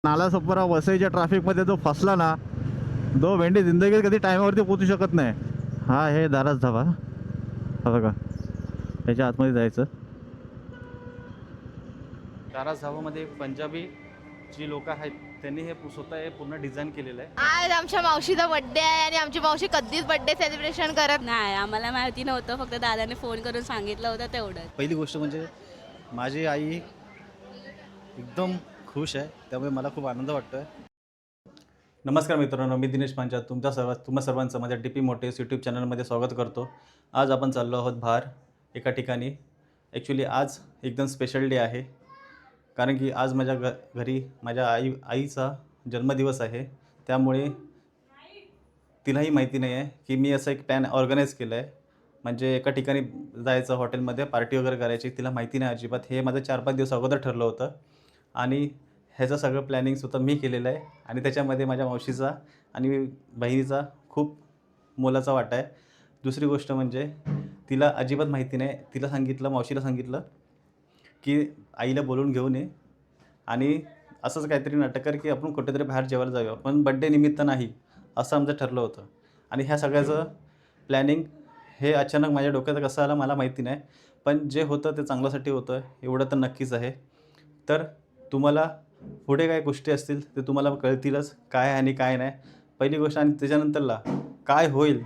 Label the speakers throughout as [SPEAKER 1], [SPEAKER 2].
[SPEAKER 1] नालासोपारा वसईच्या ट्रॅफिकमध्ये जो फसला ना, तो भेंडी जिंदगीत कधी टायमावरती पोचू शकत नाही. हा हे दाराच धाबा, हा बघा, त्याच्या आतमध्ये जायचं. दाराच धाबामध्ये पंजाबी जी लोक आहेत त्यांनी हे स्वतः हे पूर्ण डिझाईन केलेलं आहे.
[SPEAKER 2] आज आमच्या मावशीचा बर्थडे आहे आणि आमची मावशी कधीच बर्थडे सेलिब्रेशन करत
[SPEAKER 3] नाही. आम्हाला माहिती नव्हतं, फक्त दादाने फोन करून सांगितलं होतं तेवढं.
[SPEAKER 4] पहिली गोष्ट म्हणजे माझी आई एकदम खुश आहे, त्यामुळे मला खूप आनंद वाटतो आहे. नमस्कार मित्रांनो, मी दिनेश पांचाळ तुम्हा सर्वांचं माझ्या DP मोटेस यूट्यूब चॅनलमध्ये स्वागत करतो. आज आपण चाललो आहोत बाहेर एका ठिकाणी. ॲक्च्युली आज एकदम स्पेशल डे आहे, कारण की आज माझ्या घरी माझ्या आईचा जन्मदिवस आहे. त्यामुळे तिलाही माहिती नाही आहे की मी असं एक प्लॅन ऑर्गनाईज केलं आहे, म्हणजे एका ठिकाणी जायचं, हॉटेलमध्ये पार्टी वगैरे करायची. तिला माहिती नाही अजिबात. हे माझं 4-5 दिवस अगोदर ठरलं होतं आणि ह्याचं सगळं प्लॅनिंग स्वतः मी केलेलं आहे आणि त्याच्यामध्ये माझ्या मावशीचा आणि बहिणीचा खूप मोलाचा वाटा आहे. दुसरी गोष्ट म्हणजे तिला अजिबात माहिती नाही. तिला सांगितलं, मावशीला सांगितलं की आईला बोलून घेऊन ये आणि असंच काहीतरी नाटक कर की आपण कुठेतरी बाहेर जेवायला जाऊया, पण बड्डे निमित्त नाही, असं आमचं ठरलं होतं. आणि ह्या सगळ्याचं प्लॅनिंग हे अचानक माझ्या डोक्यात कसं आलं मला माहिती नाही, पण जे होतं ते चांगल्यासाठी होतं एवढं तर नक्कीच आहे. तर तुम्हाला पुढे काय गोष्टी असतील ते तुम्हाला कळतीलच, काय आणि काय नाही. पहिली गोष्ट आणि त्याच्यानंतरला काय होईल,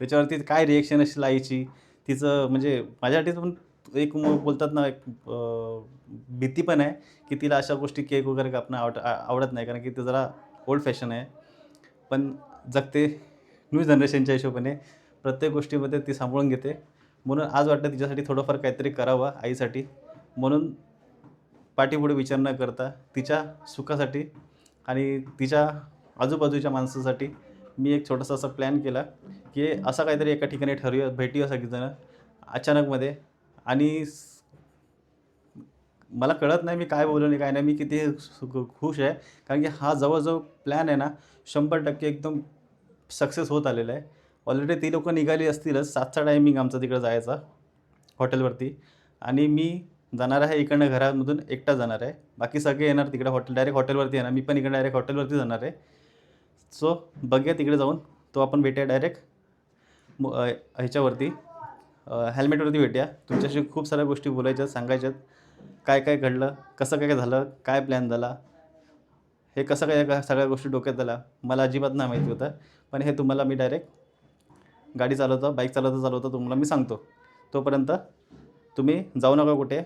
[SPEAKER 4] त्याच्यावरती काय रिॲक्शन असेल आईची, तिचं म्हणजे माझ्यासाठी पण एक बोलतात ना, एक भीती पण आहे की तिला अशा गोष्टी केक वगैरे कापणं आवडत नाही, कारण की ते जरा ओल्ड फॅशन आहे. पण जगते न्यू जनरेशनच्या हिशोबाने प्रत्येक गोष्टीमध्ये ती सांभाळून घेते. म्हणून आज वाटतं तिच्यासाठी थोडंफार काहीतरी करावं आईसाठी. म्हणून पाठीपुढे विचार न करता तिच्या सुखासाठी आणि तिच्या आजूबाजूच्या माणसासाठी मी एक छोटासा असा प्लॅन केला की असं काहीतरी एका ठिकाणी ठरवूया, भेटूया सगळीजणं अचानकमध्ये. आणि मला कळत नाही मी काय बोललो नाही, काय नाही. मी किती खुश आहे, कारण की हा जवळजवळ प्लॅन आहे ना 100% एकदम सक्सेस होत आलेला आहे. ऑलरेडी ती लोकं निघाली असतीलच. 7चा टायमिंग आमचा तिकडं जायचा हॉटेलवरती, आणि मी जाणार आहे इकडनं घरामधून एकटा जाणार आहे. बाकी सगळे येणार तिकडे डायरेक्ट हॉटेलवरती येणार. मी पण इकडे डायरेक्ट हॉटेलवरती जाणार आहे. सो बघूया तिकडे जाऊन तो आपण भेटूया डायरेक्ट ह्याच्यावरती हेल्मेटवरती भेटूया. तुमच्याशी खूप साऱ्या गोष्टी बोलायच्यात, सांगायच्यात, काय काय घडलं, कसं काय काय झालं, काय प्लॅन झाला, हे कसं काय सगळ्या गोष्टी डोक्यात आल्या मला अजिबात नाही माहिती होतं. पण हे तुम्हाला मी डायरेक्ट गाडी बाईक चालवता तुम्हाला मी सांगतो. तोपर्यंत तुम्ही जाऊ नका कुठे,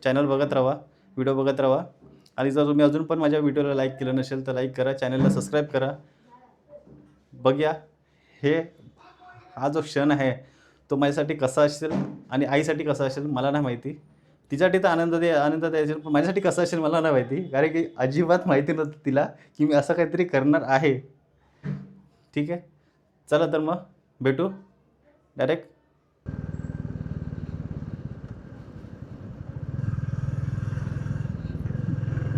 [SPEAKER 4] चॅनल बघत राहा, व्हिडिओ बघत राहा. आणि जर तुम्ही अजून पण माझ्या व्हिडिओला लाईक केलं नसेल तर लाईक करा, चॅनलला सबस्क्राईब करा. बघूया हा जो क्षण आहे तो माझ्यासाठी कसा असेल आणि आईसाठी कसा असेल मला नाही माहिती. तिच्यासाठी तर आनंद द्यायचा, पण माझ्यासाठी कसं असेल मला नाही माहिती, कारण की अजिबात माहिती नव्हतं तिला की मी असं काहीतरी करणार आहे. ठीक आहे, चला तर मग भेटू डायरेक्ट.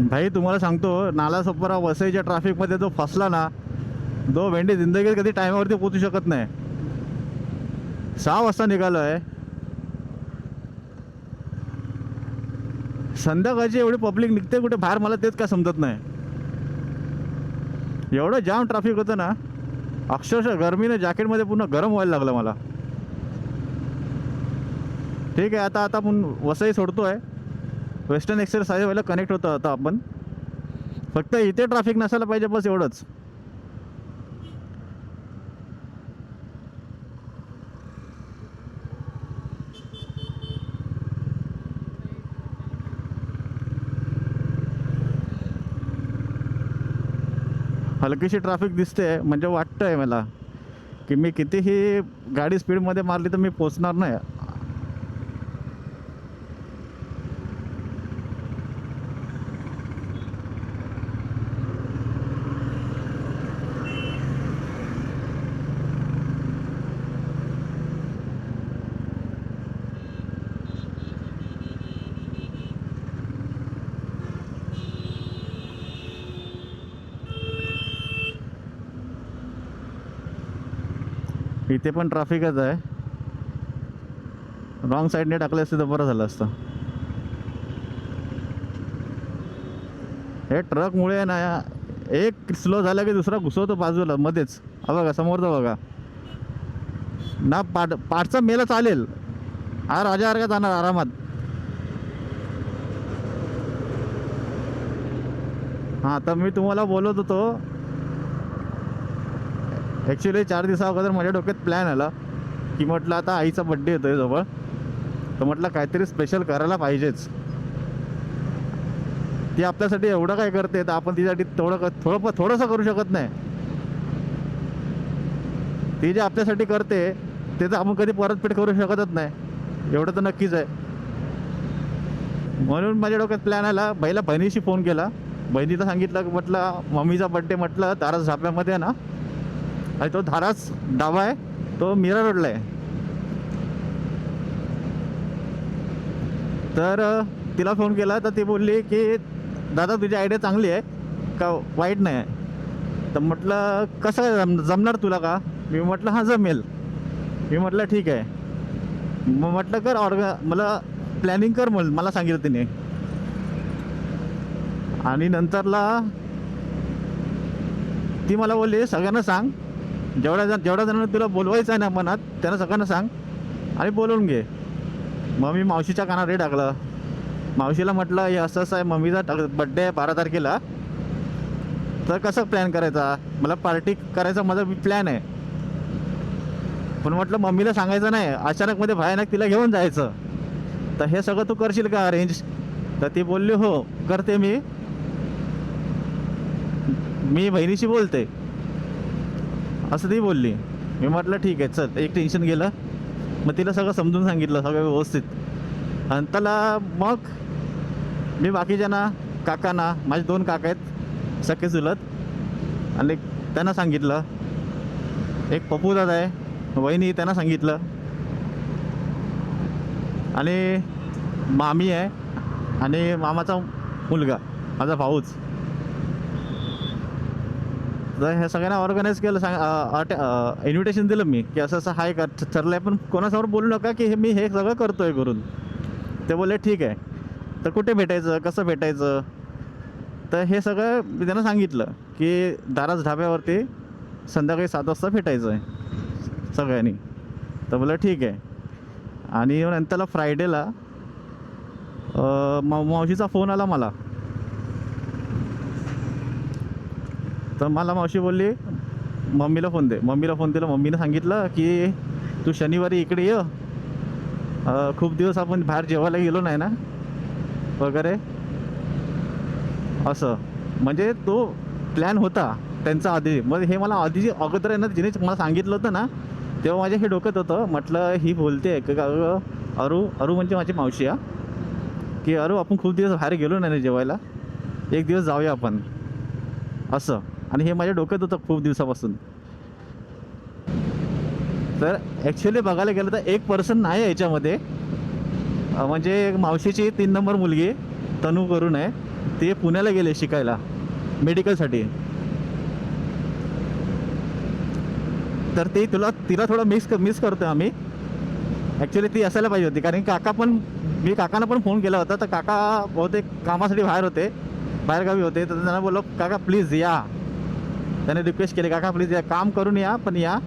[SPEAKER 1] भाई तुम्हाला सांगतो, नालासोपारा वसईच्या ट्रॅफिकमध्ये जो फसला ना, तो भेंडी जिंदगीत कधी टायमावरती पोचू शकत नाही. 6 वाजता निघालो आहे. संध्याकाळची एवढी पब्लिक निघते कुठे बाहेर, मला तेच काय समजत नाही. एवढं जाम ट्रॅफिक होतं ना, अक्षरशः गरमीने जॅकेटमध्ये पूर्ण गरम व्हायला लागलं मला. ठीक आहे, आता आपण वसई सोडतो आहे. वेस्टर्न एक्सप्रेस व्हायला कनेक्ट होतं आता आपण. फक्त इथे ट्रॅफिक नसायला पाहिजे, बस एवढंच. हलकीशी ट्रॅफिक दिसते, म्हणजे वाटतं आहे मला की मी कितीही गाडी स्पीडमध्ये मारली तर मी पोचणार नाही. इथे पण ट्रॅफिकच आहे. रॉंग साईडने टाकले असते तर बरं झालं असतं. हे ट्रकमुळे ना एक स्लो झाला की दुसरा घुसवतो बाजूला मध्येच. हा बघा समोरचा बघा ना, पाठचा मेला चालेल, हा राजासारखा जाणार आरामात. हां, तर मी तुम्हाला बोलत होतो ॲक्च्युली 4 दिवसा अगोदर माझ्या डोक्यात प्लॅन आला की म्हटलं आता आईचा बड्डे येतोय जवळ, तर म्हटलं काहीतरी स्पेशल करायला पाहिजेच. ती आपल्यासाठी एवढं काय करते तर आपण तिच्यासाठी थोडंसं करू शकत नाही. ती जे आपल्यासाठी करते ते तर आपण कधी परतफेड करू शकतच नाही, एवढं तर नक्कीच आहे. म्हणून माझ्या डोक्यात प्लॅन आला. पहिला बहिणीशी फोन केला, बहिणीला सांगितलं की म्हटलं मम्मीचा बड्डे म्हटलं दारास ढाब्यामध्ये आहे ना, आणि तो धारास ढाबा आहे तो मीरा रोडला आहे. तर तिला फोन केला तर ती बोलली की दादा तुझी आयडिया चांगली आहे का वाईट नाही आहे. तर म्हटलं कसं काय जमणार तुला का? मी म्हटलं हां जमेल. मी म्हटलं ठीक आहे. मग म्हटलं कर मला प्लॅनिंग कर मला सांगितलं तिने. आणि नंतरला ती मला बोलली सगळ्यांना सांग, जेवढ्या जणांना तुला बोलवायचं आहे ना मनात त्यांना सगळ्यांना सांग आणि बोलवून घे. मग मी मावशीच्या कानावर टाकलं. मावशीला म्हटलं हे असं आहे, मम्मीचा बड्डे आहे 12 तारखेला, तर कसं प्लॅन करायचा, मला पार्टी करायचा माझा प्लॅन आहे. पण म्हटलं मम्मीला सांगायचं नाही, अचानकमध्ये भयानक तिला घेऊन जायचं, तर हे सगळं तू करशील का अरेंज? तर ती बोलली हो करते मी बहिणीशी बोलते असं ती बोलली. मी म्हटलं ठीक आहे चल, एक टेन्शन गेलं. मग तिला सगळं समजून सांगितलं सगळं व्यवस्थित. आणि त्याला मग मी बाकीच्यांना काकांना, माझे 2 काका आहेत सख्खे चुलत, आणि त्यांना सांगितलं. एक पप्पू दादा आहे वहिनी, त्यांना सांगितलं. आणि मामी आहे आणि मामाचा मुलगा माझा भाऊच. तर हे सगळ्यांना ऑर्गनाईज केलं, इन्व्हिटेशन दिलं मी की असं असं हाय ठरलं आहे, पण कोणासमोर बोलू नका की मी हे सगळं करतो आहे करून. ते बोलले ठीक आहे. तर कुठे भेटायचं, कसं भेटायचं, तर हे सगळं मी त्यांना सांगितलं की दारास ढाब्यावरती संध्याकाळी 7 वाजता भेटायचं आहे सगळ्यांनी. तर बोललं ठीक आहे. आणि नंतरला फ्रायडेला मावशीचा फोन आला मला. तर मला मावशी बोलली मम्मीला फोन दे. मम्मीला फोन दिला. मम्मीनं सांगितलं की तू शनिवारी इकडे ये, खूप दिवस आपण बाहेर जेवायला गेलो नाही ना वगैरे असं. म्हणजे तो प्लॅन होता त्यांचा आधी. मग हे मला आधी अगोदर आहे ना जिने मला सांगितलं होतं ना, तेव्हा माझ्या हे डोक्यात होतं. म्हटलं ही बोलते का अरू म्हणजे माझी मावशी आहे की अरू आपण खूप दिवस बाहेर गेलो नाही ना जेवायला, एक दिवस जाऊया आपण असं. आणि हे माझ्या डोक्यात होतं खूप दिवसापासून. तर ॲक्च्युली बघायला गेलं तर एक पर्सन नाही आहे याच्यामध्ये. म्हणजे मावशीची 3 नंबर मुलगी तनू करून आहे, ते पुण्याला गेले शिकायला मेडिकलसाठी. तर ती तिला थोडं मिस करतो आम्ही. ॲक्च्युली ती असायला पाहिजे होती, कारण मी काकांना पण फोन केला होता. तर काका बहुतेक कामासाठी बाहेरगावी होते. तर त्यांना बोललो काका प्लीज या. त्याने रिक्वेस्ट केली काका प्लीज या, काम करून या पण या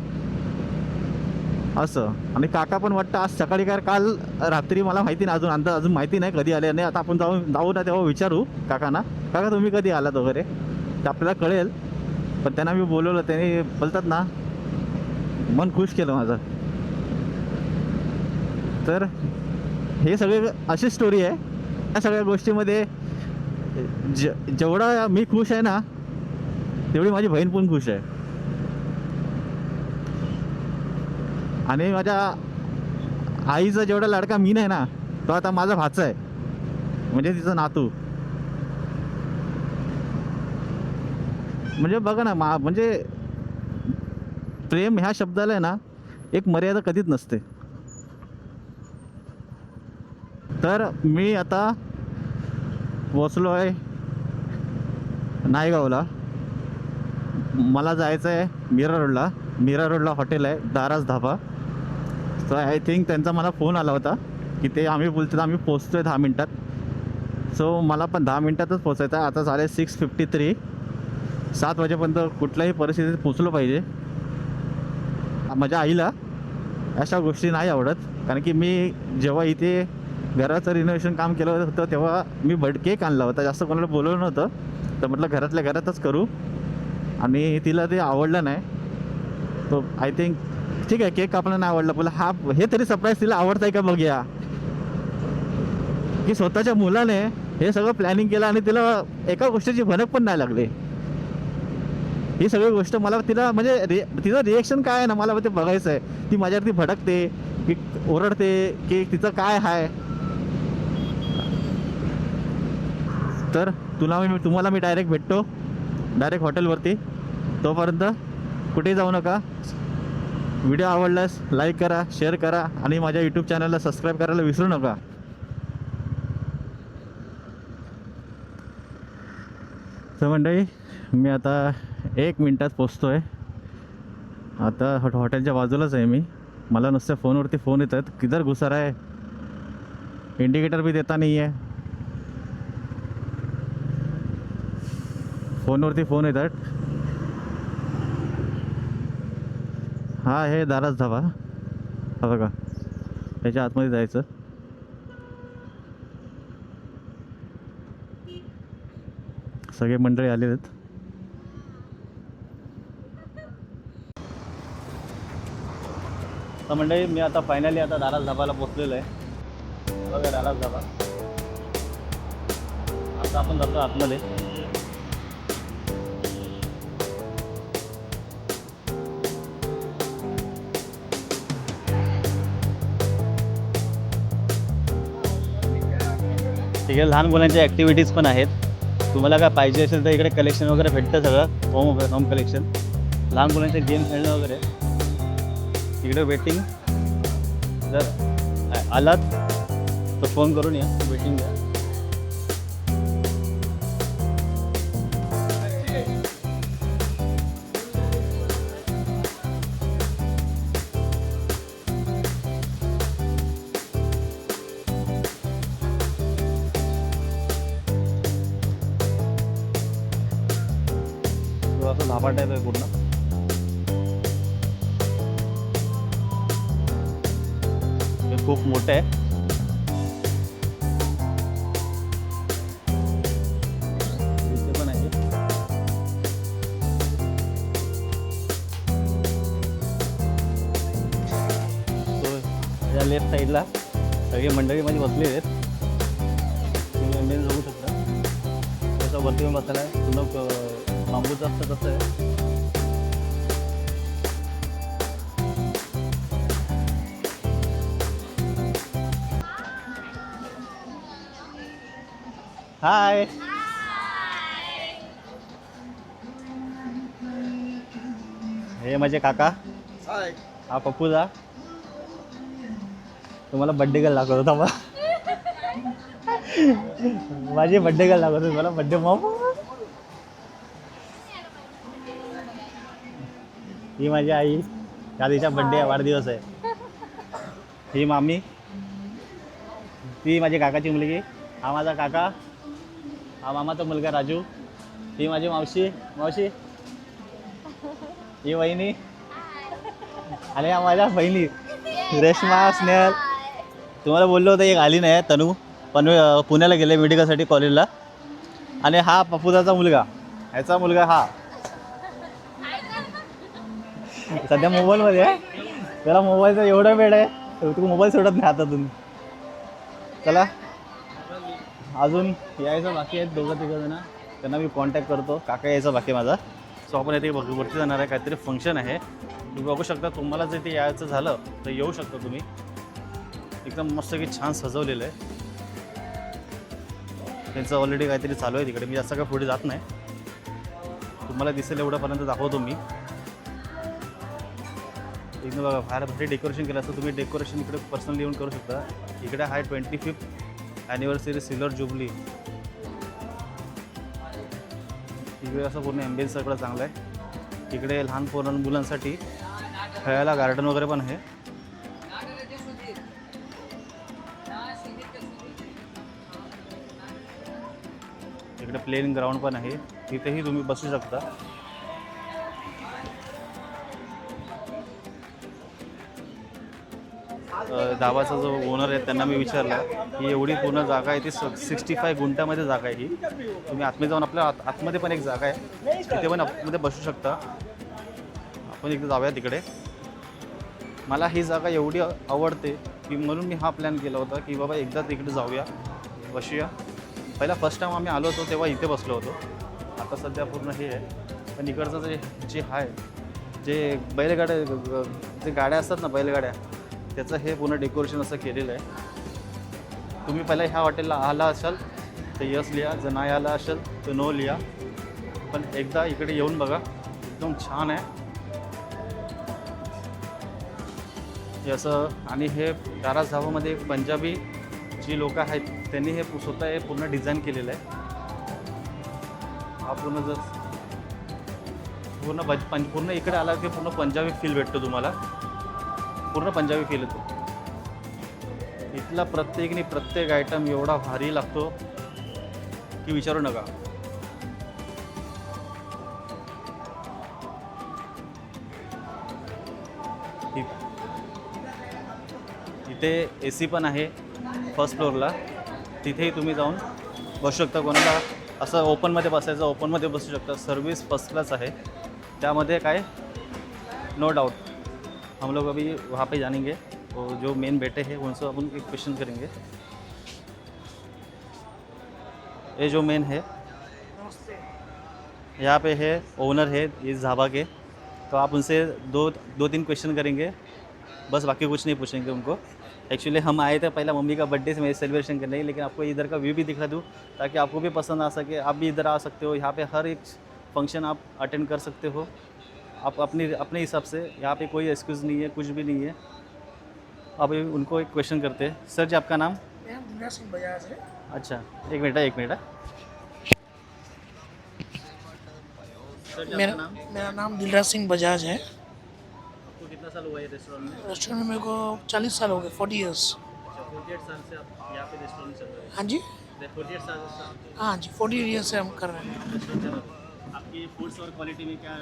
[SPEAKER 1] असं. आणि काका पण वाटतं आज सकाळी काल रात्री मला माहिती नाही, अजून माहिती नाही कधी आले नाही. आता आपण जाऊ ना तेव्हा विचारू काकांना, काका तुम्ही कधी आलात वगैरे, ते आपल्याला कळेल. पण त्यांना मी बोलवलं, त्यांनी बोलतात ना मन खुश केलं माझं. तर हे सगळे अशी स्टोरी आहे. या सगळ्या गोष्टीमध्ये जेवढा मी खुश आहे ना, तेवढी माझी बहीण पण खुश आहे. आणि माझ्या आईचा जेवढा लाडका मी नाही ना, तो आता माझा भाचा आहे, म्हणजे तिचं नातू. म्हणजे बघा ना, म्हणजे प्रेम ह्या शब्दाला आहे ना एक मर्यादा कधीच नसते. तर मी आता पोचलो आहे नायगावला. मला जायचं आहे मीरा रोडला हॉटेल आहे दारास ढाबा. तर आय थिंक त्यांचा मला फोन आला होता की ते आम्ही बोलतो आम्ही पोचतो आहे 10 मिनटात. सो मला पण 10 मिनटातच पोचायचं आहे. आता झाले 6:53. 7 वाजेपर्यंत कुठल्याही परिस्थितीत पोचलो पाहिजे. माझ्या आईला अशा गोष्टी नाही आवडत, कारण की मी जेव्हा इथे घराचं रिनोव्हेशन काम केलं होतं तेव्हा मी केक आणला होता, जास्त कोणाला बोलवलं नव्हतं. तर म्हटलं घरातल्या घरातच करू, आणि तिला ते आवडलं नाही. तो आय थिंक ठीक आहे, केक कापला नाही आवडला, बोला हा हे तरी सरप्राईज तिला आवडतं आहे का बघूया. की स्वतःच्या मुलाने हे सगळं प्लॅनिंग केलं आणि तिला एका गोष्टीची भनक पण नाही लागली. ही सगळी गोष्ट मला तिला म्हणजे तिचं रिएक्शन काय आहे ना मला ते बघायचं आहे. ती माझ्यावरती भडकते की ओरडते की तिचं काय आहे. तर तुम्हाला मी डायरेक्ट भेटतो, डायरेक्ट हॉटेलवरती. तोपर्यंत कुठेही जाऊ नका. व्हिडिओ आवडल्यास लाईक करा, शेअर करा आणि माझ्या यूट्यूब चॅनलला सबस्क्राईब करायला विसरू नका. तर मंडळी, मी आता 1 मिनटात पोचतो आहे. आता हॉटेलच्या बाजूलाच आहे मी. मला नुसत्या फोनवरती फोन येत आहेत, किधर घुसा रहा है, इंडिकेटर भी देता नहीं है. फोनवरती फोन येतात. हा हे दाराच धाबा, हा बघा, त्याच्या आतमध्ये जायचं. सगळे मंडळी आले आहेत.
[SPEAKER 4] तर मंडळी, मी आता फायनली आता दाराज धाबाला पोचलेलो आहे. बघा दाराज धाबा. आता आपण जातो आतमध्ये. तिकडे लहान मुलांच्या ॲक्टिव्हिटीज पण आहेत. तुम्हाला काय पाहिजे असेल तर इकडे कलेक्शन वगैरे भेटतं सगळं. होम कलेक्शन, लहान मुलांचे गेम खेळणं वगैरे. इकडे वेटिंग, जर आलात तर फोन करून या, वेटिंग द्या. असं धाबा टाईप आहे पूर्ण. हे खूप मोठं आहे. इथे पण आहे. या लेफ्ट साईडला सगळी मंडळी मध्ये बसली आहेत. तुम्ही मेन बघू शकता. त्याचा वरती पण बसला आहे. पूर्ण बांबूचं असतं तसं आहे. हाय, हे माझे काका. हा पप्पूजा. तुम्हाला बड्डे गर्ल लागत होता बा. माझी बड्डे गर्ल लागत होती मला. Birthday Maugham. ही माझी आई. त्या तिचा बड्डे आहे, वाढदिवस आहे. ही मामी. ती माझी काकाची मुलगी. हा माझा काका. हा मामाचा मुलगा राजू. ही माझी मावशी. ही वहिनी. आणि हा माझ्या बहिणी रेश्मा, स्नेहल. तुम्हाला बोललो होतं एक आली नाही, तनू. पण पुण्याला गेले मेडिकलसाठी कॉलेजला. आणि हा पप्पूदाचा मुलगा. ह्याचा मुलगा हा सध्या मोबाईलमध्ये आहे. त्याला मोबाईलचा एवढा वेळ आहे, तू मोबाईल सोडत नाही हातातून. चला, अजून यायचं बाकी आहेत 2-3 जण. त्यांना मी कॉन्टॅक्ट करतो. काका यायचा बाकी माझा. सो आपण इथे वरती जाणार आहे. काहीतरी फंक्शन आहे. तुम्ही बघू शकता. तुम्हाला जर इथे यायचं झालं तर येऊ शकता तुम्ही. एकदम मस्त की छान सजवलेलं आहे. त्यांचं ऑलरेडी काहीतरी चालू आहे तिकडे. मी जास्त काय पुढे जात नाही. तुम्हाला दिसेल एवढ्यापर्यंत दाखवतो मी. एकदम बघा, बाहेर भारी डेकोरेशन केलं असतं. तुम्ही डेकोरेशन इकडे पर्सनली येऊन करू शकता. इकडे आहे 25th ॲनिव्हर्सरी सिल्वर जुबली. इकडे असं पूर्ण ॲम्बियन्स सगळं चांगलं आहे. इकडे लहान मुलांसाठी खेळायला गार्डन वगैरे पण आहे. इकडे प्लेन ग्राउंड पण आहे, तिथेही तुम्ही बसू शकता. धाबाचा जो ओनर आहे त्यांना मी विचारलं की एवढी पूर्ण जागा आहे ती 65 गुंठ्यामध्ये जागा आहे ही. तुम्ही आतमध्ये जाऊन आपल्या आतमध्ये पण एक जागा आहे, तिथे पण आतमध्ये बसू शकता. आपण एकदा जाऊया तिकडे. मला ही जागा एवढी आवडते की म्हणून मी हा प्लॅन केला होता की बाबा एकदा तिकडे जाऊया, बसूया. पहिला फर्स्ट टाईम आम्ही आलो होतो तेव्हा इथे बसलो होतो. आता सध्या पूर्ण हे आहे, पण इकडचं जे आहे जे बैलगाड्या जे गाड्या असतात ना बैलगाड्या, त्याचं हे पूर्ण डेकोरेशन असं केलेलं आहे. तुम्ही पहिला ह्या हॉटेलला आला असाल तर यस लिहा, जर नाही आला असेल तर नो लिहा, पण एकदा इकडे येऊन बघा, एकदम छान आहे हे असं. आणि हे दारास धाबामध्ये पंजाबी जी लोक आहेत त्यांनी हे स्वतः हे पूर्ण डिझाईन केलेलं आहे. हा पूर्ण पूर्ण इकडे आला की पूर्ण पंजाबी फील भेटतो तुम्हाला, पूर्ण पंजाबी फील येतो. इथला प्रत्येक आयटम एवढा भारी लागतो की विचारू नका. इथे AC पण आहे फर्स्ट फ्लोअरला, तिथेही तुम्ही जाऊन बसू शकता. कोणाला असं ओपनमध्ये बसायचं ओपनमध्ये बसू शकता. सर्विस फर्स्ट क्लास आहे त्यामध्ये, काय नो डाउट. हम लोग अभी वहाँ पे जानेंगे, तो जो मेन बैठे हैं उनसे अपन एक क्वेश्चन करेंगे. ये जो मेन है यहाँ पे है, ओनर है इस ढाबा के, तो आप उनसे दो तीन क्वेश्चन करेंगे बस, बाकी कुछ नहीं पूछेंगे उनको. एक्चुअली हम आए थे पहला मम्मी का बर्थडे से मैं सेलिब्रेशन करने की, लेकिन आपको इधर का व्यू भी दिखा दूँ ताकि आपको भी पसंद आ सके. आप भी इधर आ सकते हो, यहाँ पे हर एक फंक्शन आप अटेंड कर सकते हो आप अपने हिसाब से. यहाँ पे कोई एक्सक्यूज़ नहीं है, कुछ भी नहीं है. अब उनको एक क्वेश्चन करते हैं. सर जी आपका नाम?
[SPEAKER 5] दिलराज सिंह बजाज है.
[SPEAKER 4] अच्छा एक मिनट. सर जी आपका नाम?
[SPEAKER 5] मेरा नाम दिलराज सिंह बजाज है.
[SPEAKER 4] आपको कितना साल हुआ है रेस्टोरेंट में?
[SPEAKER 5] रेस्टोरेंट में मेरे को 40 साल हो गए, 40 ईयर्स.
[SPEAKER 4] अच्छा 48 साल से आप यहाँ पे रेस्टोरेंट चल रहे हैं?
[SPEAKER 5] हाँ जी,
[SPEAKER 4] 48 साल से
[SPEAKER 5] हाँ जी, 40 ईयर्स से हम कर रहे हैं.
[SPEAKER 4] रेस्टोरेंट चल रहा है. आपकी फूड्स और क्वालिटी में क्या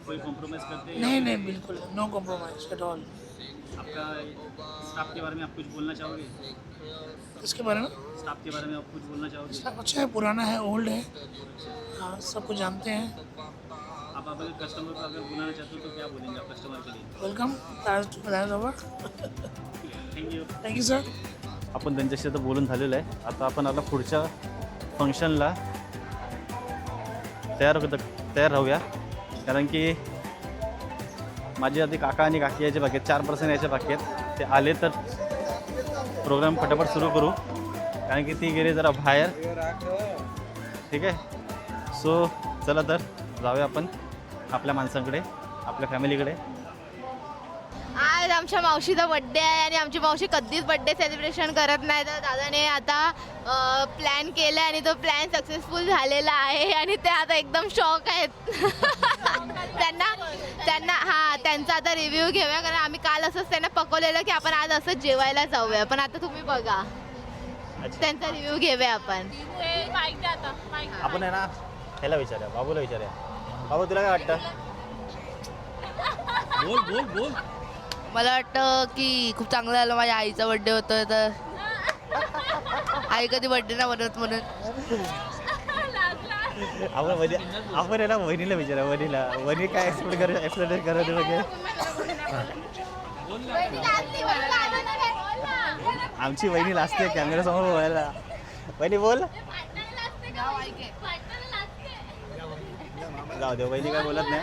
[SPEAKER 4] कोई कॉम्प्रोमाइज़ करते हैं?
[SPEAKER 5] नहीं बिल्कुल नो कॉम्प्रोमाइज एट ऑल.
[SPEAKER 4] आपका स्टाफ के बारे में आप कुछ बोलना चाहोगे?
[SPEAKER 5] इसके बारे में
[SPEAKER 4] स्टाफ के बारे में आप कुछ बोलना चाहोगे?
[SPEAKER 5] स्टाफ अच्छा है, पुराना है, ओल्ड है, हाँ सबको जानते हैं.
[SPEAKER 4] आप अगर कस्टमर को अगर बुलाना चाहते हो तो क्या बोलेंगे आप कस्टमर के लिए?
[SPEAKER 5] वेलकम.
[SPEAKER 4] थँक्यू.
[SPEAKER 5] Thank you sir.
[SPEAKER 4] आपण त्यांच्याशी तर बोलून झालेलं आहे. आता आपण आता पुढच्या फंक्शनला तयार राहूया, कारण की माझे आधी काका आणि काकी यायचे बाकी आहेत, 4% यायचे बाकी आहेत. ते आले तर प्रोग्राम फटाफट सुरू करू, कारण की ती गेली जरा बाहेर. ठीक आहे, सो चला तर जाऊया आपण आपल्या माणसांकडे, आपल्या फॅमिलीकडे.
[SPEAKER 2] आज आमच्या मावशीचा बड्डे आहे आणि आमची मावशी कधीच बड्डे सेलिब्रेशन करत नाही, तर दादाने आता प्लॅन केला आणि तो प्लॅन सक्सेसफुल झालेला आहे आणि ते आता एकदम शॉक आहेत. त्यांचा आता रिव्ह्यू घेऊया, कारण आम्ही काल असंच त्यांना पकवलेलं की आपण आज असंच जेवायला जाऊया, पण आता तुम्ही बघा त्यांचा रिव्ह्यू घेऊया आपण.
[SPEAKER 4] आपण आहे ना ह्याला विचारूया, बाबूला विचारूया. बाबू तुला काय वाटतं? बोल.
[SPEAKER 6] मला वाटतं की खूप चांगलं झालं. माझ्या आईचा बड्डे होतोय, तर आई कधी बड्डे नाही बनवत म्हणून.
[SPEAKER 4] आपण आहे ना वहिनीला विचारा, वहिनी काय एक्सप्लेन करत वगैरे. आमची वहिनी लाजते कॅमेऱ्यासमोर बोलायला. वहिनी बोल. जाऊ दे, वहिनी काय बोलत नाही.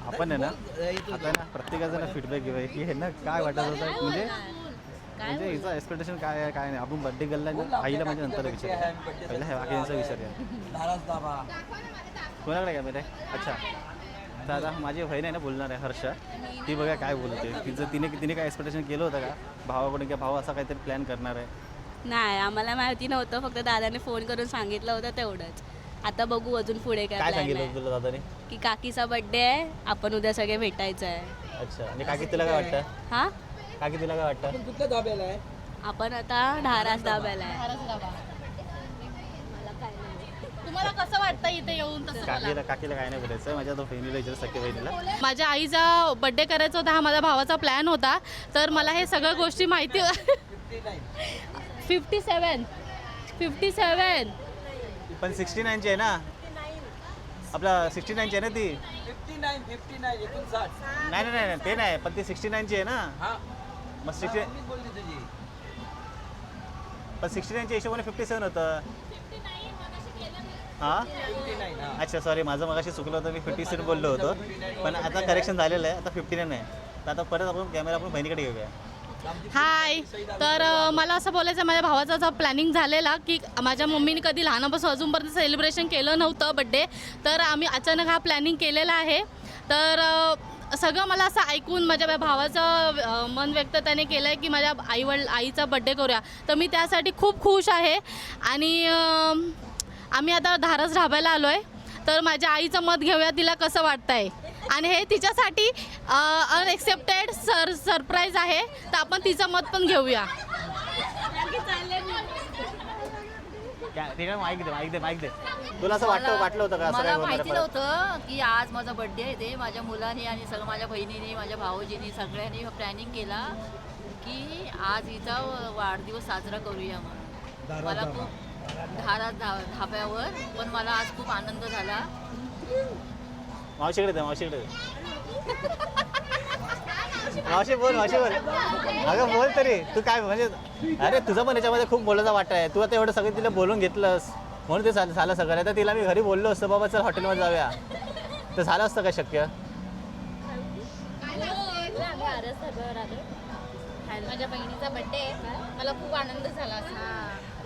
[SPEAKER 4] आपण आहे ना आता ना प्रत्येकाचा फीडबॅक घेऊया की हे ना काय वाटत होतं, म्हणजे हिचं एक्सपेक्टेशन काय आहे काय नाही. आपण बड्डे गर्लला आईला म्हणजे नंतर विचारूया, पहिला ह्या बाकीचा विचारूया. कोणाकडे कॅमेरा आहे? अच्छा, तर आता माझी बहीण आहे ना बोलणार आहे, हर्षा. ती बघा काय बोलते. तिने काय एक्सपेक्टेशन केलं होतं का भावाकडून, की भाऊ असा काहीतरी प्लॅन करणार आहे?
[SPEAKER 3] नाही, आम्हाला माहिती नव्हतं, फक्त दादाने फोन करून सांगितलं होतं तेवढंच. आता बघू अजून पुढे काय
[SPEAKER 4] सांगितलं
[SPEAKER 3] प्लॅन
[SPEAKER 4] तुला दादाने?
[SPEAKER 3] की काकीचा बड्डे आहे, आपण उद्या सगळे भेटायचं आहे.
[SPEAKER 4] अच्छा, आणि काकी तुला काय वाटतं?
[SPEAKER 3] हा
[SPEAKER 4] काकी तुला काय वाटतं?
[SPEAKER 3] आपण आता धारास धाब्याला आहे.
[SPEAKER 2] धारास धाबा. तुम्हाला कसं वाटतं इथे येऊन तसं मला?
[SPEAKER 4] काकीला काय नाही बोलायचं, माझ्या तो बहिणीला विचार सख्या बहिणीला.
[SPEAKER 2] माझ्या आईचा बर्थडे करायचा होता, हा माझ्या भावाचा प्लॅन होता. तर मला हे सगळ्या गोष्टी माहिती 57
[SPEAKER 4] पण 69ची आहे ना, आपला 69ची आहे ना ती.
[SPEAKER 7] 59
[SPEAKER 4] नाही ते नाही, पण ती 69ची आहे ना. मग 60 पण 69च्या हिशोबाने 57 होतं. हां अच्छा सॉरी, माझं मगाशी चुकलं होतं, मी 57 बोललो होतो. पण आता करेक्शन झालेलं आहे, आता 59 आहे. तर आता परत आपण कॅमेरा आपण बहिणीकडे घेऊया.
[SPEAKER 2] हाय. तर मला असं बोलायचं, माझ्या भावाचा जो प्लॅनिंग झालेला की माझ्या मम्मीने कधी लहानापासून अजूनपर्यंत सेलिब्रेशन केलं नव्हतं बड्डे, तर आम्ही अचानक हा प्लॅनिंग केलेला आहे. तर सगळं मला असं ऐकून माझ्या भावाचं मन व्यक्त त्याने केलं आहे की माझ्या आईचा बड्डे करूया. तर मी त्यासाठी खूप खुश आहे. आणि आम्ही आता धारास ढाब्याला आलो आहे. तर माझ्या आईचं मत घेऊया, तिला कसं वाटतं आहे. आणि हे तिच्यासाठी अनएक्सेप्टेड सरप्राईज आहे, तर आपण तिचं मत पण घेऊया.
[SPEAKER 4] माईक दे. तुला असं वाटलं होतं का असं काय
[SPEAKER 8] मला
[SPEAKER 4] होणार
[SPEAKER 8] माहिती
[SPEAKER 4] परत?
[SPEAKER 8] नव्हतं की आज माझा बर्थडे आहे. ते माझ्या मुलाने आणि सगळं माझ्या बहिणीने, माझ्या भाऊजींनी सगळ्यांनी प्लॅनिंग केला की आज हिचा वाढदिवस साजरा करूया म्हणून. मला खूप धाब्यावर पण मला आज खूप आनंद झाला.
[SPEAKER 4] मावशीकडे दे. मावशी बोल. अगं बोल तरी, तू काय म्हणजे, अरे तुझं पण याच्यामध्ये खूप बोलायचा वाटा आहे. तू आता एवढं सगळं तिला बोलून घेतलंस म्हणून ते झालं सगळं. तर तिला मी घरी बोललो असतं, बाबा चल हॉटेलमध्ये जाऊया, तर झालं असतं काय शक्य?
[SPEAKER 2] माझ्या बहिणीचा बड्डे आहे, मला खूप आनंद झाला.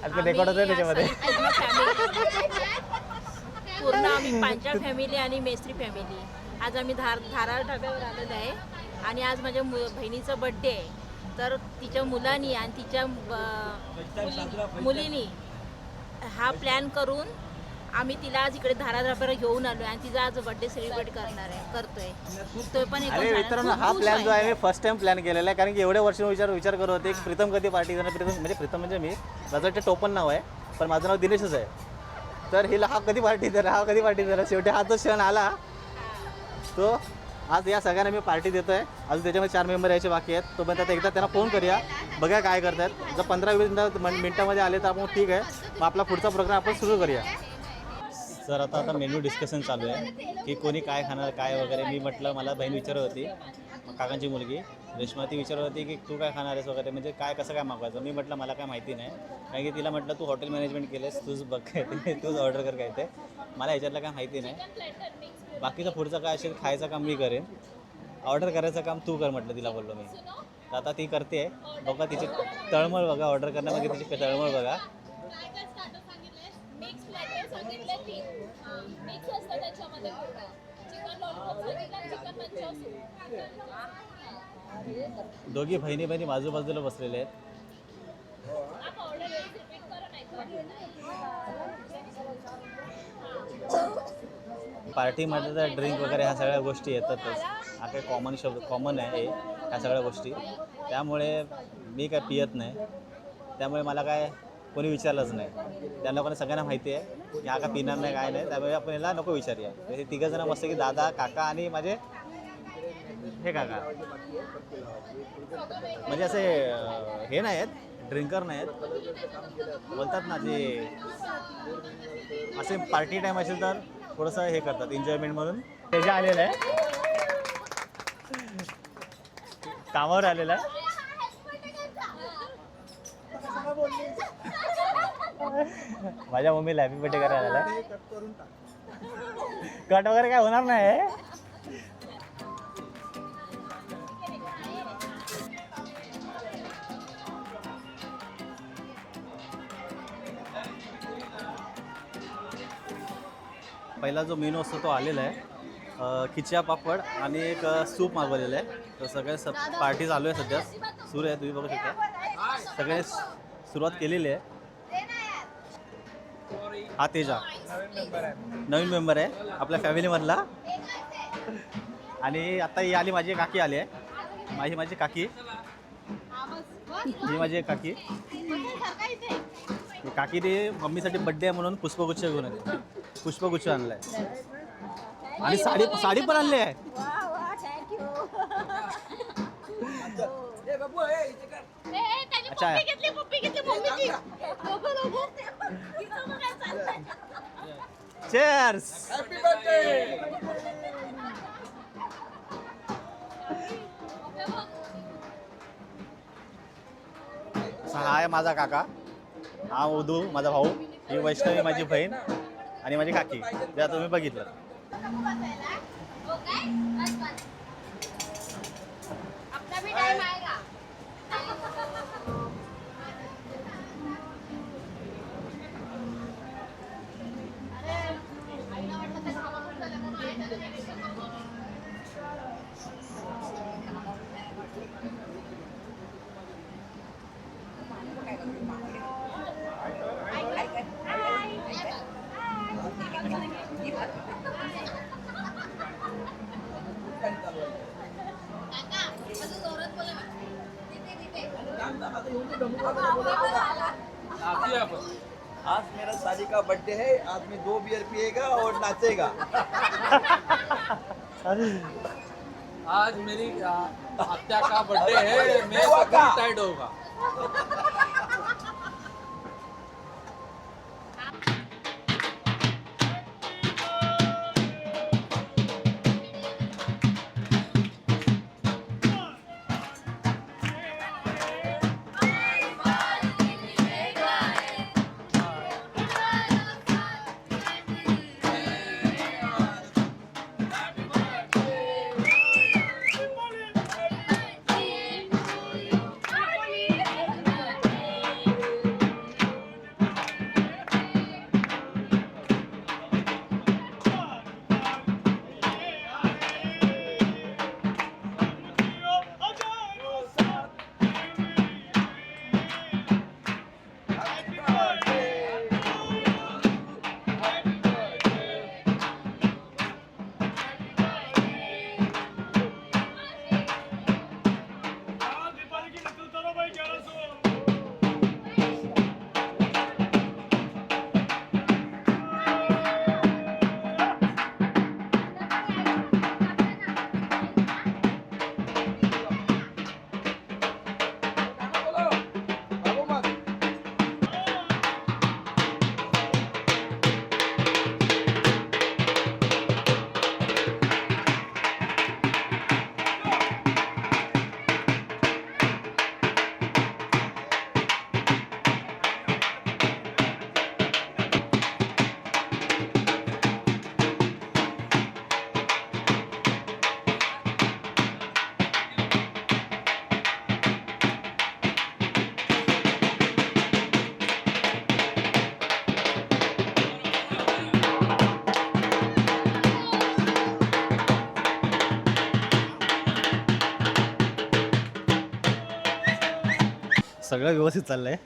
[SPEAKER 4] आता रेकॉर्ड होतं त्याच्यामध्ये.
[SPEAKER 9] पूर्ण आम्ही पांचाळ फॅमिली आणि मेस्त्री फॅमिली आज आम्ही धारार ढाब्यावर आलेलो आहे. आणि आज माझ्या बहिणीचा बड्डे आहे. तर तिच्या मुलांनी आणि तिच्या मुलीनी हा प्लॅन करून आम्ही तिला आज इकडे धारार ढाब्यावर घेऊन आलो आहे. आणि तिचा आज बड्डे सेलिब्रेट करतोय. तो पण एक
[SPEAKER 4] अरे मित्रांनो, हा प्लॅन जो आहे मी फर्स्ट टाइम प्लॅन केलेला आहे. कारण की एवढ्या वर्ष विचार करत होते की प्रीतम कधी पार्टी करणार. प्रीतम म्हणजे मी, माझं वाटतं टोपण नाव आहे, पण माझं नाव दिनेशच आहे. तर हिला हा कधी पार्टी देणार. शेवटी हा जो क्षण आला, तो आज या सगळ्यांना मी पार्टी देतो आहे. अजून त्याच्यामध्ये 4 मेंबर यायचे बाकी आहेत. तो पण आता एकदा त्यांना फोन करूया, बघा काय करतात. जर 15-20 मिनटामध्ये आले तर आपण ठीक आहे, मग आपला पुढचा प्रोग्राम आपण सुरू करूया. सर आता मेन्यू डिस्कशन चालू आहे की कोणी काय खाणार काय वगैरे. मी म्हटलं, मला बहीण विचारत होती, काकांची मुलगी रेश्मा, ती विचारत होती की तू काय खाणार आहेस वगैरे, म्हणजे काय कसं काय मागवायचं. मी म्हटलं मला काय माहिती नाही, कारण की तिला म्हटलं तू हॉटेल मॅनेजमेंट केलेस, तूच बघ काय ते, तूच ऑर्डर कर काय ते. मला ह्याच्यातलं काय माहिती नाही. बाकीचं पुढचं काय असेल खायचं काम मी करेन, ऑर्डर करायचं काम तू कर म्हटलं तिला बोललो मी. तर आता ती करते, बघा तिची तळमळ बघा, ऑर्डर करण्यामध्ये तिची तळमळ बघा. दोघी बहिणी बाजूबाजूला बसलेले आहेत. पार्टीमध्ये तर ड्रिंक वगैरे ह्या सगळ्या गोष्टी येतातच. हा काही कॉमन आहे ह्या सगळ्या गोष्टी. त्यामुळे मी काय पियत नाही, त्यामुळे मला काय कोणी विचारलंच नाही. त्या लोकांना सगळ्यांना माहिती आहे की हा का पिणार नाही काय नाही, त्यामुळे आपण याला नको विचारूया. हे 3 जण मस्त की दादा, काका आणि माझे हे काका, म्हणजे असे हे नाही आहेत, ड्रिंकर नाही आहेत, बोलतात ना ते असे पार्टी टाईम असेल तर थोडंसं हे करतात एन्जॉयमेंट म्हणून. त्याच्या आलेलं आहे, कामावर आलेलं आहे. माझ्या मम्मीला हॅपी बर्थडे करायला आला. कट वगैरे काय होणार नाही. पहिला जो मेनू असतो तो आलेला आहे, खिच्या पापड आणि एक सूप मागवलेलं आहे. तर सगळे पार्टी चालू आहे सध्या, सुरू आहे, तुम्ही बघू शकता. सगळे सुरुवात केलेली आहे. हा तेजा नवीन मेंबर आहे आपल्या फॅमिलीमधला. आणि आता ही आली माझी काकी आली आहे, माझी काकी. ही माझी एक काकी. ही काकीने मम्मीसाठी बड्डे आहे म्हणून पुष्पगुच्छ घेऊन आले. पुष्पगुच्छ आणलाय आणि साडी पण आणली आहे. अच्छा चेअर्स. हा आहे माझा काका, हा उदू माझा भाऊ, ही वैष्णवी माझी बहीण आणि माझी काकी, ज्या तुम्ही बघितलं.
[SPEAKER 2] अपना भी टाइम आएगा.
[SPEAKER 7] आज मेरा शादी का बर्थडे है, आज मैं 2 बियर पिएगा और नाचेगा.
[SPEAKER 10] आज मेरी आत्या का बर्थडे है, मैं टाइड होगा.
[SPEAKER 4] सगळं व्यवस्थित चाललं आहे.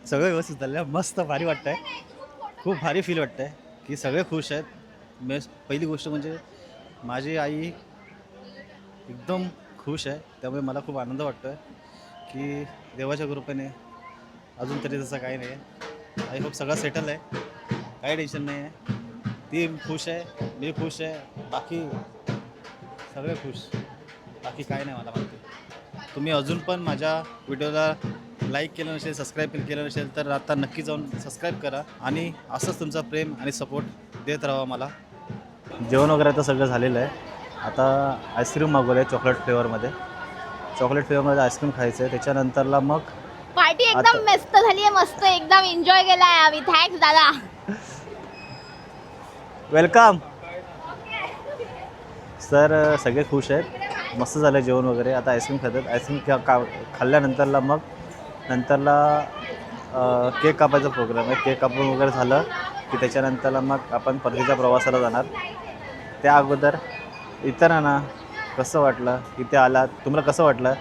[SPEAKER 4] सगळं व्यवस्थित चाललं आहे. मस्त भारी वाटतं आहे. खूप भारी फील वाटतं आहे की सगळे खुश आहेत. पहिली गोष्ट म्हणजे माझी आई एकदम खुश आहे, त्यामुळे मला खूप आनंद वाटतो आहे की देवाच्या कृपेने अजून तरी तसं काही नाही आहे. आय होप सगळं सेटल आहे, काही टेन्शन नाही आहे. ती खुश आहे, मी खुश आहे, बाकी सगळे खुश, बाकी काय नाही. मला माहिती तुम्ही अजून पण माझ्या व्हिडिओला लाईक केलं नसेल, सबस्क्राईब केलं नसेल तर आता नक्की जाऊन सबस्क्राईब करा आणि असंच तुमचा प्रेम आणि सपोर्ट देत राहा मला. जेवण वगैरे आता सगळं झालेलं आहे. आता आईस्क्रीम मागवलं आहे चॉकलेट फ्लेवरमध्ये. चॉकलेट फ्लेवरमध्ये आईस्क्रीम खायचं आहे. त्याच्यानंतरला मग
[SPEAKER 2] पार्टी एकदम मस्त झाली आहे, मस्त एकदम एन्जॉय केला आहे आम्ही. थँक्स दादा.
[SPEAKER 4] Welcome sir. सगळे खुश आहेत, मस्त झालं जेवण वगैरे. आता आईस्क्रीम खातात. आईस्क्रीम खाल्ल्यानंतरला मग केक कापायचा प्रोग्राम आहे. केक कापून वगैरे झालं की त्याच्यानंतरला मग आपण परतीच्या प्रवासाला जाणार. त्या अगोदर इतरांना कसं वाटलं, इथे आलात, तुम्हाला कसं वाटलं,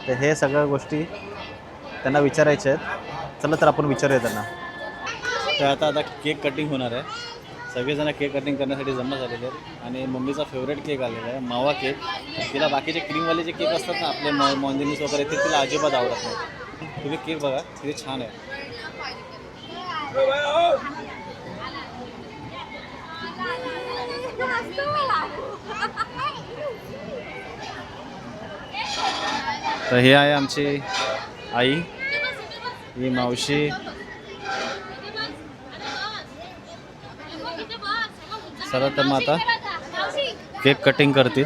[SPEAKER 4] तर हे सगळ्या गोष्टी त्यांना विचारायच्या आहेत. चला तर आपण विचारूया त्यांना. तर आता केक कटिंग होणार आहे. सगळेजण केक कटिंग करण्यासाठी जमा झालेले आहेत आणि मम्मीचा फेवरेट केक आलेला आहे मावा केक. तिला बाकीचे क्रीमवाले जे केक असतात ना आपले मॉन्जिनीस वगैरे ते तिला अजिबात आवडत नाही. तुम्ही केक बघा किती छान आहे. तर हे आहे आमची आई, ही मावशी, चला तर मग आता केक कटिंग करतील.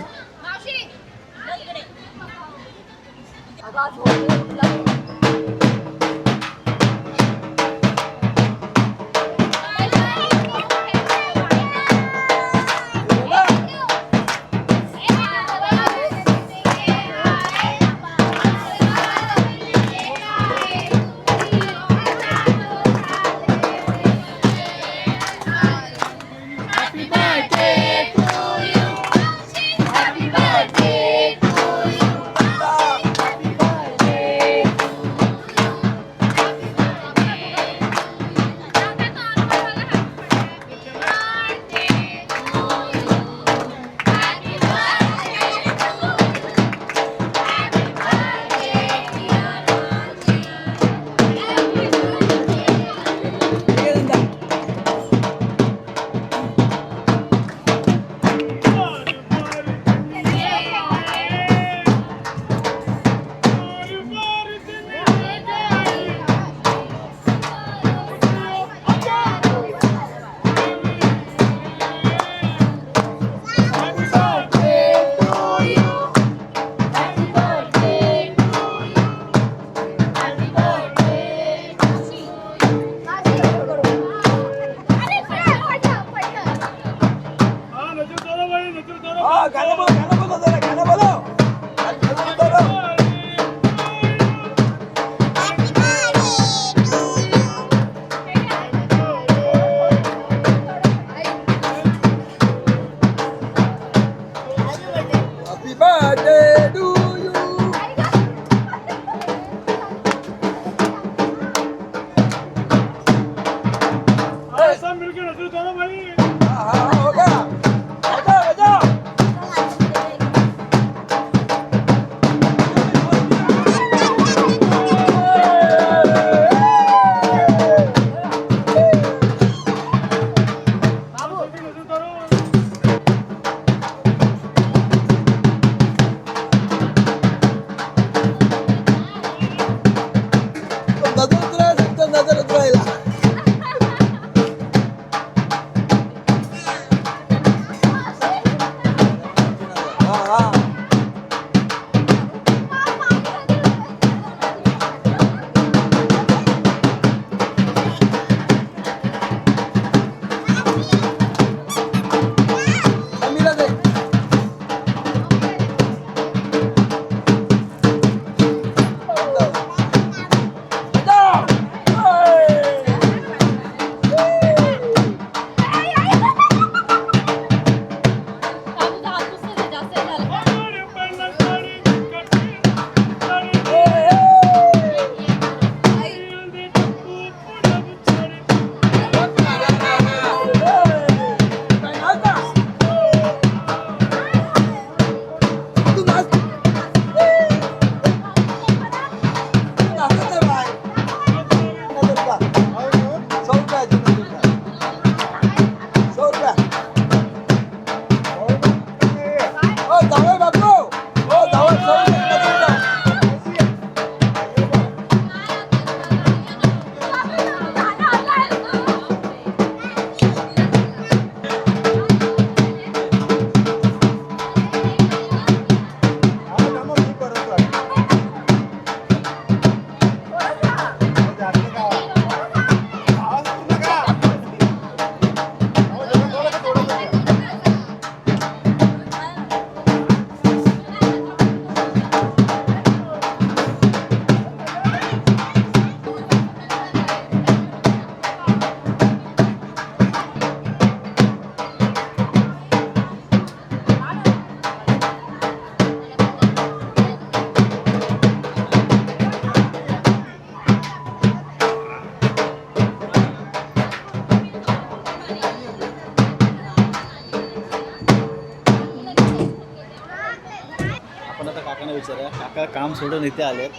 [SPEAKER 4] काका काम सोडून इथे आलेत,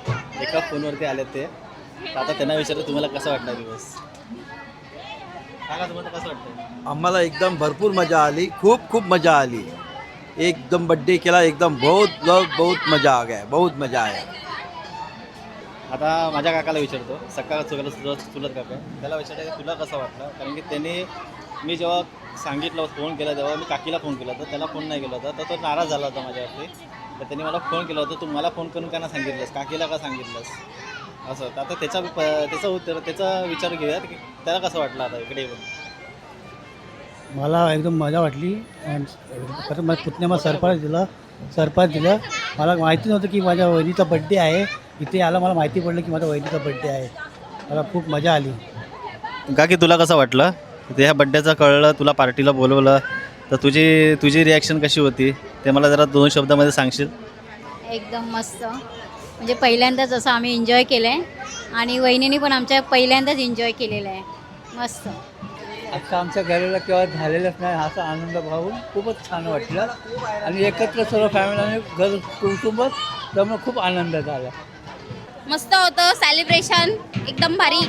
[SPEAKER 4] एका फोनवरती आलेत ते. तर आता त्यांना विचारलं तुम्हाला कसं वाटला दिवस? काका तुम्हाला कसं वाटतं?
[SPEAKER 7] आम्हाला एकदम भरपूर मजा आली, खूप मजा आली. एकदम बर्थडे केला, एकदम बहुत मजा आ गया, बहुत मजा आया.
[SPEAKER 4] आता माझ्या काकाला विचारतो, सकाळ चुलत काका, त्याला विचारलं की तुला कसं वाटलं? कारण की त्यांनी मी जेव्हा सांगितलं फोन केला तेव्हा मी काकीला फोन केला होता, त्याला फोन नाही केला होता, तर तो नाराज झाला होता माझ्यावरती. तर त्यांनी मला फोन केला होता, तू मला फोन करून का नाही सांगितलंस, काकीला का सांगितलंस असं. तर आता त्याचा विचार घेऊया की त्याला कसं वाटलं आता इकडे येऊन.
[SPEAKER 5] मला एकदम मजा वाटली. कारण माझ्या पुतण्याला सरप्राईज दिलं. मला माहिती नव्हतं की माझ्या वहिनीचा बड्डे आहे. इथे आला मला माहिती पडलं की माझ्या वहिनीचा बड्डे आहे. मला खूप मजा आली.
[SPEAKER 4] काकी तुला कसं वाटलं? ते ह्या बड्डेचं कळलं, तुला पार्टीला बोलवलं, तर तुझी रिॲक्शन कशी होती ते मला जरा 2 शब्दामध्ये सांगशील?
[SPEAKER 11] एकदम मस्त. म्हणजे पहिल्यांदाच असं आम्ही एन्जॉय केलं आहे आणि वहिनीने पण आमच्या पहिल्यांदाच एन्जॉय केलेलं आहे. मस्त.
[SPEAKER 5] आता आमच्या घराला केव्हा झालेलंच नाही, असा आनंद पाहून खूपच छान वाटलं. आणि एकत्र सर्व फॅमिलीने घर कुटुंबच त्यामुळे खूप आनंद झाला.
[SPEAKER 11] मस्त होतं सेलिब्रेशन, एकदम भारी.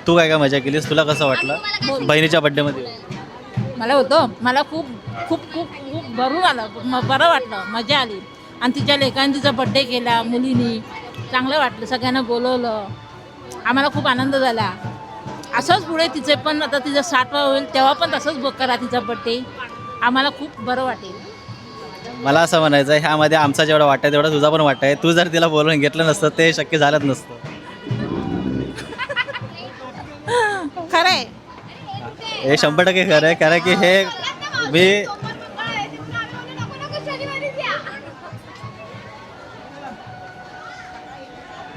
[SPEAKER 4] तू काय मजा केलीस? तुला कसं वाटलं बहिणीच्या बड्डेमध्ये?
[SPEAKER 9] मला खूप भरून आलं, बरं वाटलं, मजा आली. आणि तिच्या लेकाने तिचा बड्डे केला मुलीनी, चांगलं वाटलं, सगळ्यांना बोलवलं, आम्हाला खूप आनंद झाला. असंच पुढे तिचे पण आता तिचं 60वा होईल तेव्हा पण तसंच करा तिचा बड्डे, आम्हाला खूप बरं वाटेल.
[SPEAKER 4] मला असं म्हणायचं आहे, ह्यामध्ये आमचा जेवढा वाटा आहे तेवढा तुझा पण वाटा आहे. तू जर तिला बोलवून घेतलं नसतं ते शक्य झालंच नसतं.
[SPEAKER 9] खरं आहे.
[SPEAKER 4] हे 100% खरं आहे, कारण की हे मी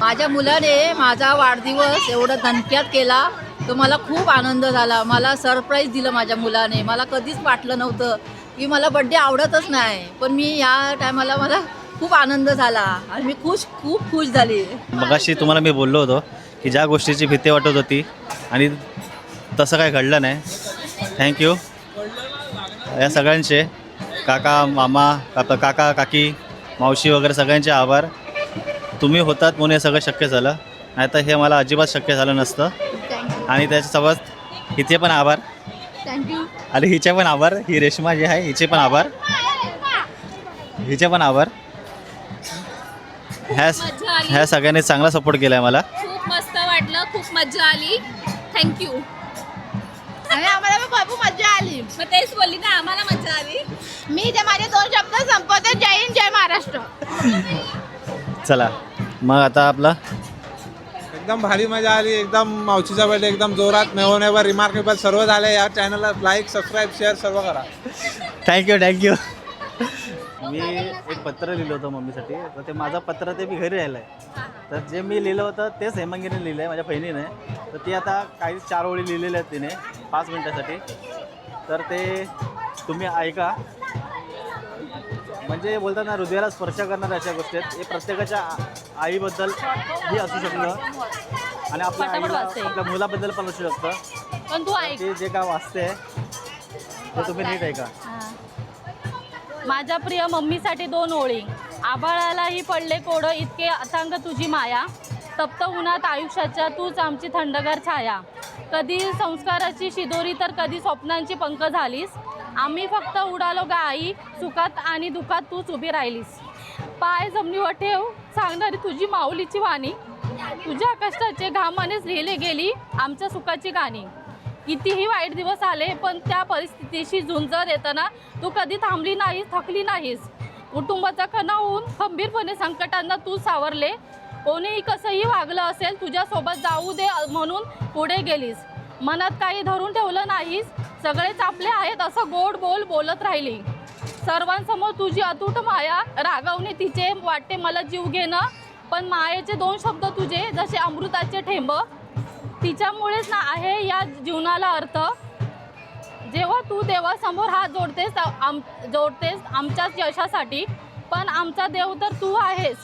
[SPEAKER 8] माझ्या मुलाने माझा वाढदिवस एवढा दणक्यात केला तर मला खूप आनंद झाला. मला सरप्राईज दिलं माझ्या मुलाने. मला कधीच वाटलं नव्हतं की मला बड्डे आवडतच नाही, पण मी या टायमाला मला खूप आनंद झाला आणि मी खूप खुश झाली.
[SPEAKER 4] मगाशी तुम्हाला मी बोललो होतो की ज्या गोष्टीची भीती वाटत होती आणि तसं काय घडलं नाही. थँक्यू या सगळ्यांचे, काका, मामा, काका, काकी, मावशी वगैरे सगळ्यांचे आभार. तुम्ही होतात म्हणून हे सगळं शक्य झालं, नाही तर हे मला अजिबात शक्य झालं नसतं. आणि त्याच्यासोबत हिचे पण आभार.
[SPEAKER 11] थँक्यू.
[SPEAKER 4] आणि हिचे पण आभार. ही रेश्मा जी आहे हिचे पण आभार. ह्या सगळ्यांनी चांगला सपोर्ट केला आहे मला.
[SPEAKER 11] खूप मस्त वाटलं, खूप मजा आली. थँक्यू.
[SPEAKER 2] आणि आम्हाला पण खूप मजा आली.
[SPEAKER 11] मग तेच बोलली ना, आम्हाला मजा आली.
[SPEAKER 2] मी ते माझे 2 शब्द संपवते. जय हिंद, जय महाराष्ट्र.
[SPEAKER 4] चला मग आता आपला
[SPEAKER 10] एकदम भारी मजा आली. एकदम मावशीचा बर्थडे एकदम जोरात, मेवण्यावर रिमार्केबल सर्व झालं. या चॅनलला लाईक, सबस्क्राईब, शेअर सर्व करा.
[SPEAKER 4] थँक्यू. मी एक पत्र लिहिलं होतं मम्मीसाठी, तर ते माझं पत्र ते मी घरी राहिलं आहे. तर जे मी लिहिलं होतं तेच हेमंगीने लिहिलं आहे, माझ्या बहिणीने. तर ती आता काही 4 ओळी लिहिलेल्या आहेत तिने 5 मिनटासाठी. तर ते तुम्ही ऐका. म्हणजे बोलतात ना, हृदयाला स्पर्श करणाऱ्या अशा गोष्टी आहेत. हे प्रत्येकाच्या आईबद्दल ही असू शकतं आणि आपल्या आईला, आपल्या मुलाबद्दल पण असू शकतं.
[SPEAKER 11] पण तू ऐक.
[SPEAKER 4] ते जे काय वाचते ते तुम्ही नीट ऐका.
[SPEAKER 11] माझ्या प्रिय मम्मीसाठी 2 ओळी. आभाळालाही पडले कोडं, इतके अथांग तुझी माया. तप्त उन्हात आयुष्याच्या तूच आमची थंडगार छाया. कधी संस्काराची शिदोरी तर कधी स्वप्नांची पंख झालीस. आम्ही फक्त उडालो गा आई, सुखात आणि दुःखात तूच उभी राहिलीस. पाय जमिनीवर ठेव सांगणारी तुझी माऊलीची वाणी. तुझ्या कष्टाचे घामानेच लिहिले गेली आमच्या सुखाची गाणी. कितीही वाईट दिवस आले पण त्या परिस्थितीशी झुंज देताना तू कधी थांबली नाहीस, थकली नाहीस. कुटुंबाचा कणा होऊन खंबीरपणे संकटांना तू सावरले. कोणीही कसंही वागलं असेल तुझ्यासोबत जाऊ दे म्हणून पुढे गेलीस. मनात काही धरून ठेवलं नाहीस, सगळेच आपले आहेत असं गोड बोलत राहिली. सर्वांसमोर तुझी अतूट माया, रागवणे तिचे वाटते मला जीव घेणं. पण मायेचे 2 शब्द तुझे जसे अमृताचे ठेंब. तिच्यामुळेच ना आहे या जीवनाला अर्थ. जेव्हा तू देवासमोर हात जोडतेस आमच्याच यशासाठी. पण आमचा देव तर तू आहेस.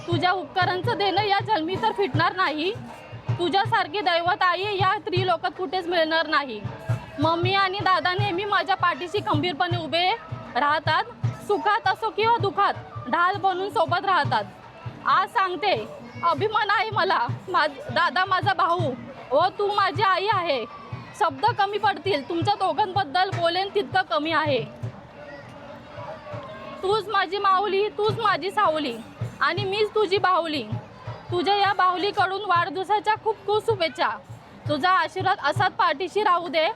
[SPEAKER 11] तुझ्या उपकारांचं देणं या जन्मी तर फिटणार नाही. तुझ्यासारखी दैवत आई या त्रिलोकात कुठेच मिळणार नाही. मम्मी आणि दादा नेहमी माझ्या पाठीशी खंबीरपणे उभे राहतात. सुखात असो किंवा दुःखात ढाल बनून सोबत राहतात. आज सांगते, अभिमान आहे मला, दादा माझा भाऊ व तू माझी आई आहे. शब्द कमी पडतील, तुमच्या दोघांबद्दल बोलेन तितकं कमी आहे. तूच माझी माऊली, तूच माझी सावली आणि मीच तुझी बाहुली. तुझ्या या बाहुलीकडून वाढदिवसाच्या खूप खूप शुभेच्छा. तुझा आशीर्वाद असाच पाठीशी राहू दे.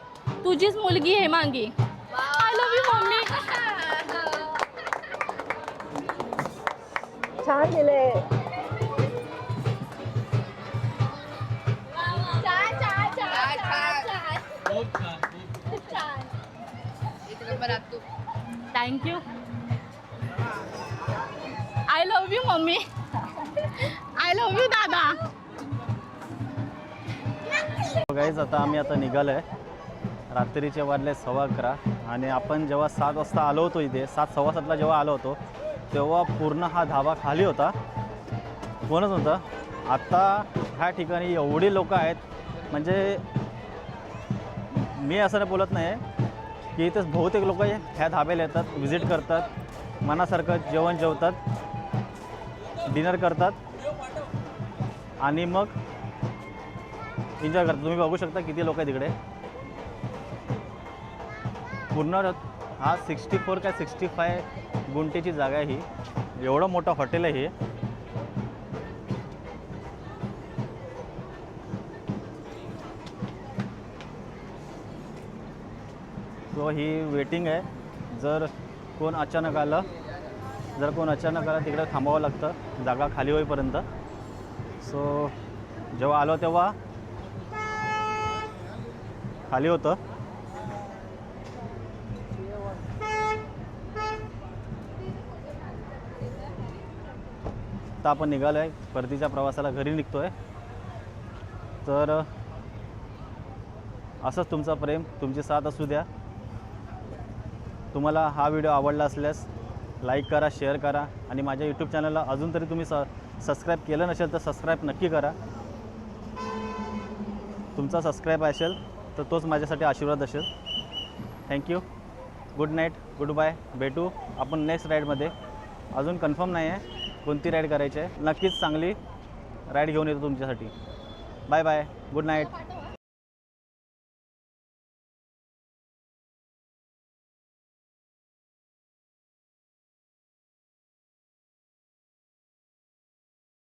[SPEAKER 11] तुझीच मुलगी Hemangi. I love you mummy.
[SPEAKER 2] छान दिले.
[SPEAKER 11] Thank you. I love you mummy. I love you दादा.
[SPEAKER 4] गाईज आता आम्ही निघालो आहे. रात्रीचे वाजले 11:15 आणि आपण जेव्हा 7 वाजता आलो होतो इथे, 7:15 जेव्हा आलो होतो तेव्हा पूर्ण हा धाबा खाली होता, कोणच नव्हतं. आता ह्या ठिकाणी एवढी लोकं आहेत, म्हणजे मी असं नाही बोलत नाही की इथे बहुतेक लोक ह्या धाब्याला येतात, व्हिजिट करतात, मनासारखं जेवण जेवतात, डिनर करतात आणि मग एन्जॉय करतात. तुम्ही बघू शकता किती लोक आहेत तिकडे. पूर्ण हा 64 काय 65 गुंठेची जागा आहे ही. एवढं मोठं हॉटेल आहे हे. सो ही वेटिंग आहे. जर कोण अचानक आलं तिकडे थांबावं लागतं जागा खाली होईपर्यंत. सो जेव्हा आलो तेव्हा खाली होतं. आता आपण निघालो आहे, परतीच्या प्रवासाला घरी निघतो आहे. तर असंच तुमचं प्रेम, तुमची साथ असू द्या. तुम्हाला हा व्हिडिओ आवडला असल्यास लाईक करा, शेअर करा आणि माझ्या यूट्यूब चॅनलला अजून तरी तुम्ही सबस्क्राईब केलं नसेल तर सबस्क्राईब नक्की करा. तुमचा सबस्क्राईब असेल तर तोच माझ्यासाठी आशीर्वाद असेल. Thank you. Good night, goodbye. भेटू आपण नेक्स्ट राईडमध्ये. अजून कन्फर्म नाही आहे कोणती राईड करायची आहे. नक्कीच चांगली राईड घेऊन येतो तुमच्यासाठी. Bye bye. Good night.